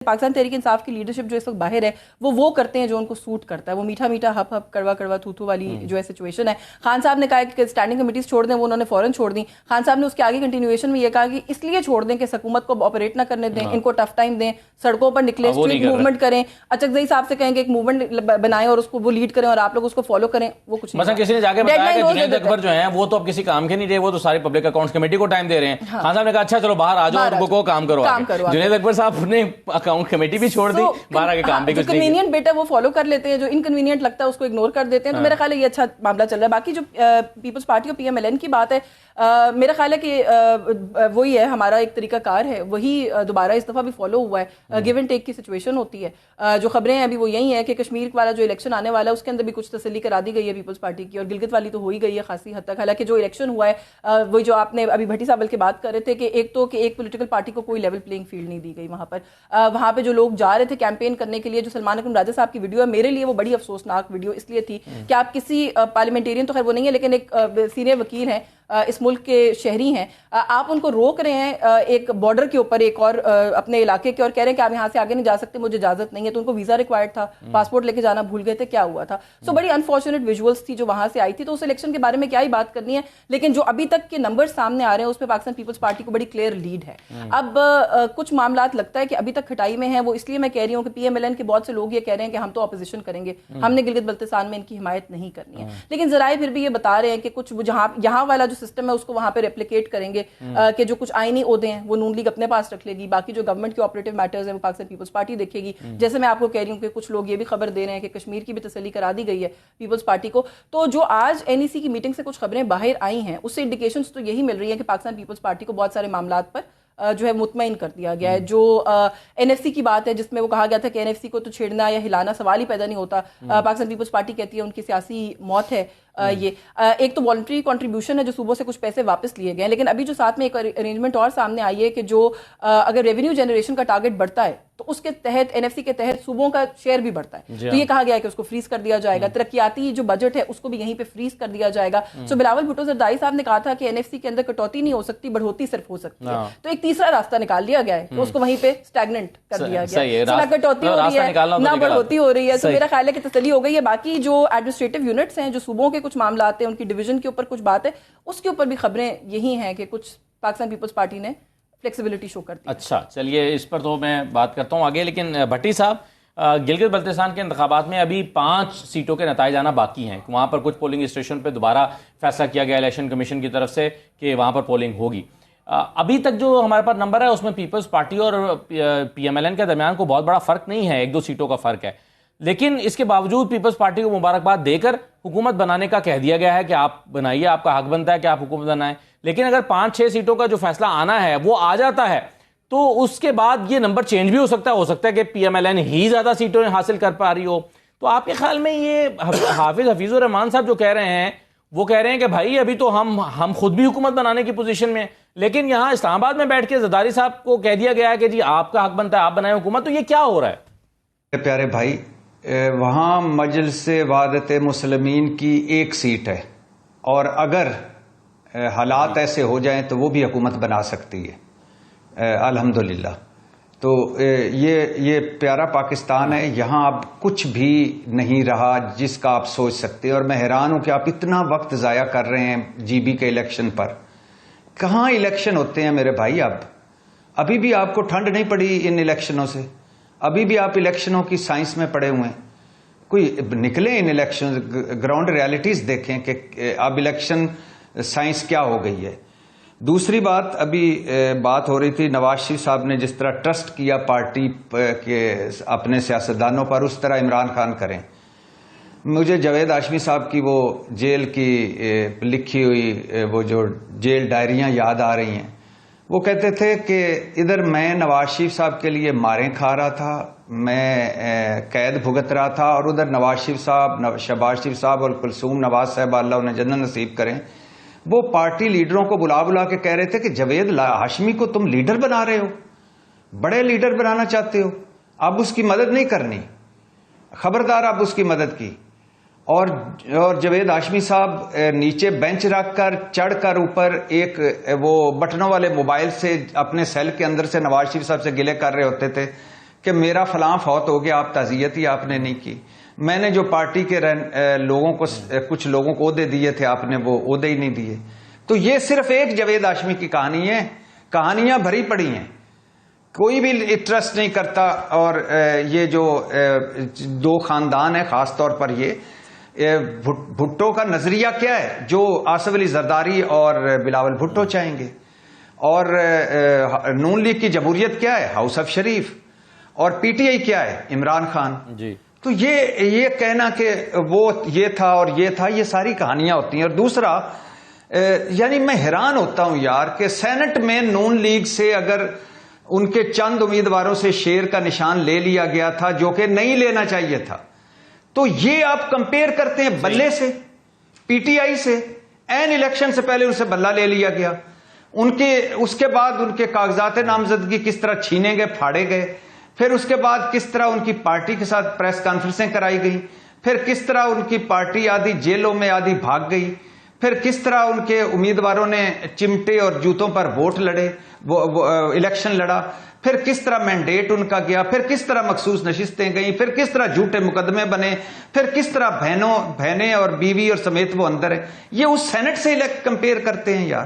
پاکستان تحریک انصاف کی لیڈرشپ جو اس وقت باہر ہے وہ کرتے ہیں جو ان کو سوٹ کرتا ہے، وہ میٹھا میٹھا ہپ ہپ کڑوا کڑوا تھو تھو والی جو ہے سچویشن ہے۔ خان صاحب نے کہا کہ اسٹینڈنگ کمیٹیز چھوڑ دیں، وہ انہوں نے فوراً چھوڑ دیں۔ خان صاحب نے اس کے آگے کنٹینیویشن میں یہ کہا کہ اس لیے چھوڑ دیں کہ حکومت کو آپریٹ نہ کرنے دیں، ان کو ٹف ٹائم دیں، سڑکوں پر نکلیں، اسٹریٹ موومنٹ کریں، اچکزئی صاحب سے کہیں کہ ایک موومنٹ بنائیں اور اس کو وہ لیڈ کریں اور آپ لوگ اس کو فالو کریں، وہ کچھ نہیں۔ مثلا کسی نے جا کے بتایا کہ جنید اکبر جو ہیں وہ تو اب کسی کام کے نہیں رہے، وہ تو ساری پبلک اکاؤنٹس کمیٹی کو ٹائم دے رہے ہیں۔ خان صاحب نے کہا اچھا چلو باہر آ جاؤ اور کو کام کرو۔ جنید اکبر صاحب نے اکاؤنٹ کمیٹی بھی چھوڑ دی، باہر آگے کام بھی کچھ نہیں۔ کنوینئنٹ بیٹا وہ فالو کر لیتے ہیں، جو انکنوینئنٹ لگتا ہے اس کو اگنور کر دیتے ہیں، تو میرا خیال ہے یہ اچھا معاملہ چل رہا ہے۔ باقی جو پیپلز پارٹی اور پی ایم ایل این کی بات ہے، میرا خیال ہے کہ وہی ہے ہمارا ایک طریقہ کار ہے، وہی دوبارہ اس دفعہ بھی فالو ہوا ہے۔ گیو اینڈ ٹیک کی سچویشن ہوتی ہے۔ جو خبریں ہیں ابھی وہ یہی ہیں کہ کشمیر والا جو الیکشن آنے والا ہے اس کے اندر بھی کچھ تسلی کرا دی گئی ہے پیپلز پارٹی کی، اور گلگت والی تو ہو ہی گئی ہے خاصی حد تک۔ حالانکہ جو الیکشن ہوا ہے وہی جو آپ نے ابھی بھٹی صاحب بلکہ بات کر رہے تھے کہ ایک پولیٹیکل پارٹی کو کوئی لیول پلینگ فیلڈ نہیں دی گئی وہاں پہ جو لوگ جا رہے تھے کیمپین کرنے کے لیے۔ جو سلمان اکرم راجہ صاحب کی ویڈیو ہے، میرے لیے وہ بڑی افسوسناک ویڈیو اس لیے تھی کہ آپ کسی پارلیمنٹیرین تو خیر وہ نہیں ہے لیکن ایک سینئر وکیل ہیں، اس ملک کے شہری ہیں، آپ ان کو روک رہے ہیں ایک بارڈر کے اوپر ایک اور اپنے علاقے کے، اور کہہ رہے ہیں کہ آپ یہاں سے آگے نہیں جا سکتے، مجھے اجازت نہیں ہے۔ تو ان کو ویزا ریکوائرڈ تھا، پاسپورٹ لے کے جانا بھول گئے تھے، کیا ہوا تھا؟ سو بڑی انفارچونیٹ ویژولز تھی جو وہاں سے آئی تھی۔ تو اس الیکشن کے بارے میں کیا ہی بات کرنی ہے، لیکن جو ابھی تک کے نمبر سامنے آ رہے ہیں اس میں پاکستان پیپلز پارٹی کو بڑی کلیئر لیڈ ہے۔ اب کچھ معاملات لگتا ہے کہ ابھی تک کھٹائی میں ہیں، وہ اس لیے میں کہہ رہی ہوں کہ پی ایم ایل این کے بہت سے لوگ یہ کہہ رہے ہیں کہ ہم تو اپوزیشن کریں گے، ہم نے گلگت بلتستان میں ان کی حمایت نہیں کرنی ہے، لیکن ذرائع پھر بھی یہ بتا رہے ہیں کہ کچھ یہاں والا جو سسٹم ہے اس کو وہاں پہ ریپلیکیٹ کریں گے، کہ جو کچھ آئینی عہدے ہیں وہ نون لیگ اپنے پاس رکھ لے گی، باقی جو گورنمنٹ کے آپریٹو میٹرز ہیں وہ پاکستان پیپلز پارٹی دیکھے گی۔ جیسے میں آپ کو کہہ رہی ہوں کہ کچھ لوگ یہ بھی خبر دے رہے ہیں کہ کشمیر کی بھی تسلی کرا دی گئی ہے پیپلز پارٹی کو۔ تو جو آج این ای سی کی میٹنگ سے کچھ خبریں باہر آئی ہیں اس سے انڈیکیشنز تو یہی مل رہی ہیں کہ پاکستان پیپلز پارٹی کو بہت سارے معاملات پر جو ہے مطمئن کر دیا گیا ہے۔ جو این ایف سی کی بات ہے جس میں وہ کہا گیا تھا کہ این ایف سی کو تو چھیڑنا یا ہلانا سوال ہی پیدا نہیں ہوتا، پاکستان پیپلز پارٹی کہتی ہے ان کی سیاسی موت ہے یہ۔ ایک تو والنٹری کنٹریبیوشن ہے جو صوبوں سے کچھ پیسے واپس لیے گئے ہیں، لیکن ابھی جو ساتھ میں ایک ارینجمنٹ اور سامنے آئی ہے کہ جو اگر ریونیو جنریشن کا ٹارگٹ بڑھتا ہے تو اس کے تحت این ایف سی کے تحت صوبوں کا شیئر بھی بڑھتا ہے، تو یہ کہا گیا ہے کہ اس کو فریز کر دیا جائے گا۔ ترقیاتی جو بجٹ ہے اس کو بھی یہیں پہ فریز کر دیا جائے گا۔ سو بلاول بھٹو زرداری صاحب نے کہا تھا کہ این ایف سی کے اندر کٹوتی نہیں ہو سکتی، بڑھوتی صرف ہو سکتی ہے، تو ایک تیسرا راستہ نکال لیا گیا ہے کہ اس کو وہیں پہ اسٹیگننٹ کر دیا گیا، نہ کٹوتی ہو رہی ہے نہ بڑھوتی ہو رہی ہے۔ تو میرا خیال ہے کہ تسلی ہو گئی ہے۔ باقی جو ایڈمنسٹریٹو یونٹس ہیں، جو صوبوں کے کچھ معاملات ہیں، ان کی ڈویژن کے اوپر کچھ بات ہے، اس کے اوپر بھی خبریں یہی ہیں کہ کچھ پاکستان پیپلز پارٹی نے فلیکسیبلٹی شو کرتی ہے۔ اچھا چلیے اس پر تو میں بات کرتا ہوں آگے، لیکن بھٹی صاحب گلگت بلتستان کے انتخابات میں ابھی 5 سیٹوں کے نتائج آنا باقی ہیں، وہاں پر کچھ پولنگ اسٹیشن پہ دوبارہ فیصلہ کیا گیا الیکشن کمیشن کی طرف سے کہ وہاں پر پولنگ ہوگی۔ ابھی تک جو ہمارے پاس نمبر ہے اس میں پیپلز پارٹی اور پی ایم ایل این کے درمیان کو بہت بڑا فرق نہیں ہے، 1-2 سیٹوں کا فرق ہے، لیکن اس کے باوجود پیپلز پارٹی کو مبارکباد دے کر حکومت بنانے کا کہہ دیا گیا ہے کہ آپ بنائیے، آپ کا حق بنتا ہے کہ آپ حکومت بنائیں۔ لیکن اگر 5-6 سیٹوں کا جو فیصلہ آنا ہے وہ آ جاتا ہے تو اس کے بعد یہ نمبر چینج بھی ہو سکتا ہے کہ پی ایم ایل این ہی زیادہ سیٹیں حاصل کر پا رہی ہو۔ تو آپ کے خیال میں یہ حفیظ الرحمان صاحب جو کہہ رہے ہیں وہ کہہ رہے ہیں کہ بھائی ابھی تو ہم خود بھی حکومت بنانے کی پوزیشن میں، لیکن یہاں اسلام آباد میں بیٹھ کے زرداری صاحب کو کہہ دیا گیا ہے کہ جی آپ کا حق بنتا ہے آپ بنائیں حکومت، تو یہ کیا ہو رہا ہے؟ پیارے بھائی، وہاں مجلس وحدت مسلمین کی 1 سیٹ ہے، اور اگر حالات ایسے ہو جائیں تو وہ بھی حکومت بنا سکتی ہے الحمدللہ۔ تو یہ پیارا پاکستان ہے، یہاں اب کچھ بھی نہیں رہا جس کا آپ سوچ سکتے ہیں، اور میں حیران ہوں کہ آپ اتنا وقت ضائع کر رہے ہیں جی بی کے الیکشن پر۔ کہاں الیکشن ہوتے ہیں میرے بھائی؟ ابھی بھی آپ کو ٹھنڈ نہیں پڑی ان الیکشنوں سے؟ ابھی بھی آپ الیکشنوں کی سائنس میں پڑے ہوئے ہیں؟ کوئی نکلیں ان الیکشن گراؤنڈ ریالٹیز دیکھیں کہ اب الیکشن سائنس کیا ہو گئی ہے۔ دوسری بات، ابھی بات ہو رہی تھی نواز شریف صاحب نے جس طرح ٹرسٹ کیا پارٹی کے اپنے سیاستدانوں پر، اس طرح عمران خان کریں۔ مجھے جاوید ہاشمی صاحب کی وہ جیل کی لکھی ہوئی وہ جو جیل ڈائریاں یاد آ رہی ہیں۔ وہ کہتے تھے کہ ادھر میں نواز شریف صاحب کے لیے ماریں کھا رہا تھا، میں قید بھگت رہا تھا، اور ادھر نواز شریف صاحب، شہباز شریف صاحب اور کلثوم نواز صاحب اللہ انہیں جنت نصیب کریں، وہ پارٹی لیڈروں کو بلا کے کہہ رہے تھے کہ جاوید ہاشمی کو تم لیڈر بنا رہے ہو، بڑے لیڈر بنانا چاہتے ہو، اب اس کی مدد نہیں کرنی، خبردار اب اس کی مدد کی۔ اور جاوید ہاشمی صاحب نیچے بینچ رکھ کر چڑھ کر اوپر ایک وہ بٹنوں والے موبائل سے اپنے سیل کے اندر سے نواز شریف صاحب سے گلے کر رہے ہوتے تھے کہ میرا فلاں فوت ہو گیا، آپ تعزیت ہی آپ نے نہیں کی، میں نے جو پارٹی کے لوگوں کو کچھ لوگوں کو عہدے دیے تھے آپ نے وہ عہدے ہی نہیں دیے. تو یہ صرف ایک جاوید ہاشمی کی کہانی ہے. کہانیاں بھری پڑی ہیں، کوئی بھی انٹرسٹ نہیں کرتا. اور یہ جو دو خاندان ہیں، خاص طور پر یہ بھٹو کا نظریہ کیا ہے جو آصف علی زرداری اور بلاول بھٹو چاہیں گے، اور نون لیگ کی جمہوریت کیا ہے، ہاؤس آف شریف، اور پی ٹی آئی کیا ہے، عمران خان. جی تو یہ کہنا کہ وہ یہ تھا اور یہ تھا، یہ ساری کہانیاں ہوتی ہیں. اور دوسرا یعنی میں حیران ہوتا ہوں یار کہ سینٹ میں نون لیگ سے اگر ان کے چند امیدواروں سے شیر کا نشان لے لیا گیا تھا جو کہ نہیں لینا چاہیے تھا، تو یہ آپ کمپیئر کرتے ہیں بلے سے، پی ٹی آئی سے. این الیکشن سے پہلے ان سے بلہ لے لیا گیا، اس کے بعد ان کے کاغذات نامزدگی کس طرح چھینے گئے، پھاڑے گئے، پھر اس کے بعد کس طرح ان کی پارٹی کے ساتھ پریس کانفرنسیں کرائی گئی، پھر کس طرح ان کی پارٹی آدھی جیلوں میں آدھی بھاگ گئی، پھر کس طرح ان کے امیدواروں نے چمٹے اور جوتوں پر ووٹ لڑے، الیکشن لڑا، پھر کس طرح مینڈیٹ ان کا گیا، پھر کس طرح مخصوص نشستیں گئیں، پھر کس طرح جھوٹے مقدمے بنے، پھر کس طرح بہنیں اور بیوی اور سمیت وہ اندر ہیں. یہ اس سینٹ سے کمپیئر کرتے ہیں یار،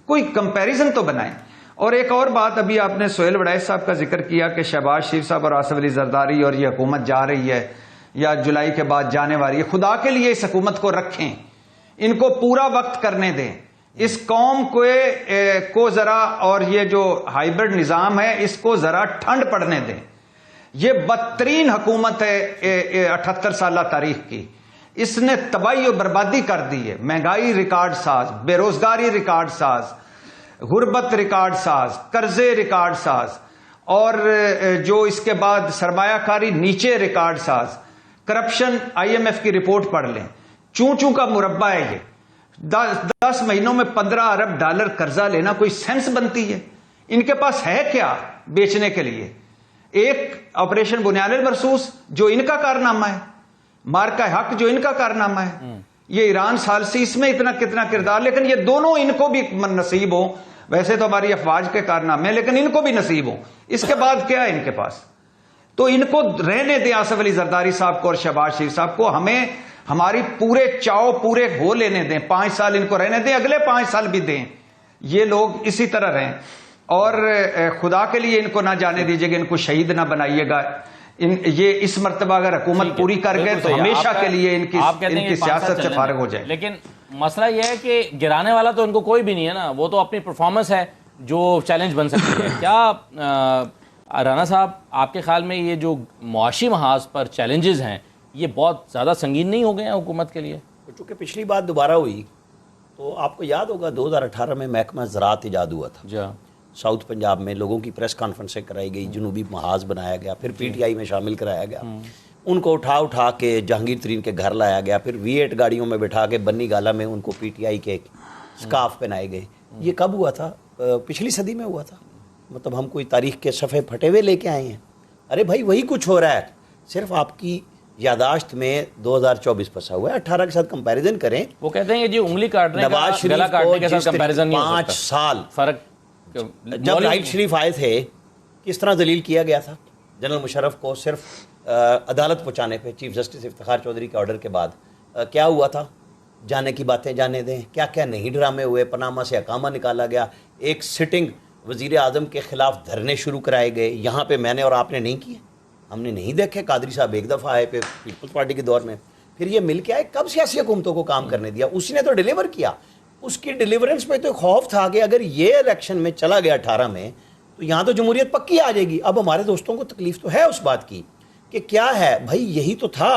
کوئی کمپیریزن تو بنائیں. اور ایک اور بات، ابھی آپ نے سہیل وڑائچ صاحب کا ذکر کیا کہ شہباز شریف صاحب اور آصف علی زرداری اور یہ حکومت جا رہی ہے یا جولائی کے بعد جانے والی ہے. خدا کے لیے اس حکومت کو رکھیں، ان کو پورا وقت کرنے دیں، اس قوم کو ذرا، اور یہ جو ہائیبرڈ نظام ہے اس کو ذرا ٹھنڈ پڑنے دیں. یہ بدترین حکومت ہے 78 سالہ تاریخ کی. اس نے تباہی و بربادی کر دی ہے. مہنگائی ریکارڈ ساز، بے روزگاری ریکارڈ ساز، غربت ریکارڈ ساز، قرضے ریکارڈ ساز، اور جو اس کے بعد سرمایہ کاری نیچے ریکارڈ ساز. کرپشن آئی ایم ایف کی رپورٹ پڑھ لیں، چوں چوں کا مربع ہے. یہ 10 مہینوں میں 15 ارب ڈالر قرضہ لینا کوئی سینس بنتی ہے؟ ان کے پاس ہے کیا بیچنے کے لیے؟ ایک آپریشن بنیان المرصوص جو ان کا کارنامہ ہے، مارکہ حق جو ان کا کارنامہ ہے، یہ ایران ثالثی اس میں اتنا کتنا کردار، لیکن یہ دونوں ان کو بھی نصیب ہوں. ویسے تو ہماری افواج کے کارنامے ہیں لیکن ان کو بھی نصیب ہوں. اس کے بعد کیا ہے ان کے پاس؟ تو ان کو رہنے دیں، آصف علی زرداری صاحب کو اور شہباز شریف صاحب کو. ہمیں ہماری پورے چاؤ پورے ہو لینے دیں. 5 سال ان کو رہنے دیں، اگلے 5 سال بھی دیں. یہ لوگ اسی طرح رہیں، اور خدا کے لیے ان کو نہ جانے دیجیے گا، ان کو شہید نہ بنائیے گا. یہ اس مرتبہ اگر حکومت پوری کر گئے تو ہمیشہ کے لیے ان کی سیاست سے فارغ ہو جائے. لیکن مسئلہ یہ ہے کہ گرانے والا تو ان کو کوئی بھی نہیں ہے نا، وہ تو اپنی پرفارمنس ہے جو چیلنج بن سکتی ہے. کیا رانا صاحب آپ کے خیال میں یہ جو معاشی محاذ پر چیلنجز ہیں یہ بہت زیادہ سنگین نہیں ہو گئے ہیں حکومت کے لیے؟ چونکہ پچھلی بات دوبارہ ہوئی تو آپ کو یاد ہوگا 2018 میں محکمہ زراعت ایجاد ہوا تھا. جی ساؤتھ پنجاب میں لوگوں کی پریس کانفرنسیں کرائی گئی، جنوبی محاذ بنایا گیا، پھر پی ٹی آئی میں شامل کرایا گیا. ان کو اٹھا کے جہانگیر ترین کے گھر لایا گیا، پھر V8 گاڑیوں میں بٹھا کے بنی گالا میں ان کو پی ٹی آئی کے سکارف پہنائے گئے. یہ کب ہوا تھا؟ پچھلی صدی میں ہوا تھا. مطلب ہم کوئی تاریخ کے صفحے پھٹے ہوئے لے کے آئے ہیں؟ ارے بھائی وہی کچھ ہو رہا ہے، صرف آپ کی یاداشت میں 2024 پھنسا ہوا ہے. 18 کے ساتھ کمپیریزن کریں. وہ کہتے ہیں کہ جی انگلی کاٹنے نواز شریف کو جس 5 سال فرق جب راحیل شریف آئے تھے کس طرح ذلیل کیا گیا تھا جنرل مشرف کو صرف عدالت پہنچانے پہ چیف جسٹس افتخار چودھری کے آرڈر کے بعد. کیا ہوا تھا؟ جانے کی باتیں جانے دیں، کیا کیا نہیں ڈرامے ہوئے. پاناما سے اقامہ نکالا گیا، ایک سٹنگ وزیر اعظم کے خلاف دھرنے شروع کرائے گئے. یہاں پہ میں نے اور آپ نے نہیں کیے، ہم نے نہیں دیکھے. قادری صاحب ایک دفعہ آئے پہ پیپلز پارٹی کے دور میں، پھر یہ مل کے آئے. کب سیاسی حکومتوں کو کام کرنے دیا؟ اس نے تو ڈیلیور کیا. اس کی ڈیلیورنس پہ تو خوف تھا کہ اگر یہ الیکشن میں چلا گیا 18 میں تو یہاں تو جمہوریت پکی آ جائے گی. اب ہمارے دوستوں کو تکلیف تو ہے اس بات کی کہ کیا ہے بھائی، یہی تو تھا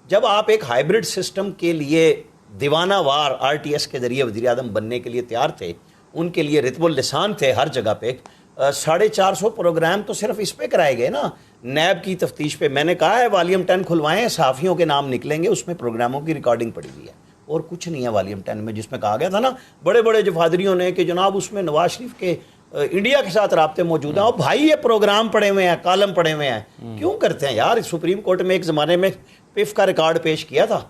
جب آپ ایک ہائیبرڈ سسٹم کے لیے دیوانہ وار RTS کے ذریعے وزیر اعظم بننے کے لیے تیار تھے. ان کے لیے رتب اللسان تھے ہر جگہ پہ. 450 پروگرام تو صرف اس پہ کرائے گئے نا، نیب کی تفتیش پہ. میں نے کہا ہے والیوم 10 کھلوائیں، صحافیوں کے نام نکلیں گے، اس میں پروگراموں کی ریکارڈنگ پڑی ہوئی ہے اور کچھ نہیں ہے والیوم 10 میں، جس میں کہا گیا تھا نا بڑے بڑے جفادریوں نے کہ جناب اس میں نواز شریف کے انڈیا کے ساتھ رابطے موجود ہیں. اور بھائی یہ پروگرام پڑے ہوئے ہیں، کالم پڑے ہوئے ہیں، کیوں کرتے ہیں یار؟ سپریم کورٹ میں ایک زمانے میں پف کا ریکارڈ پیش کیا تھا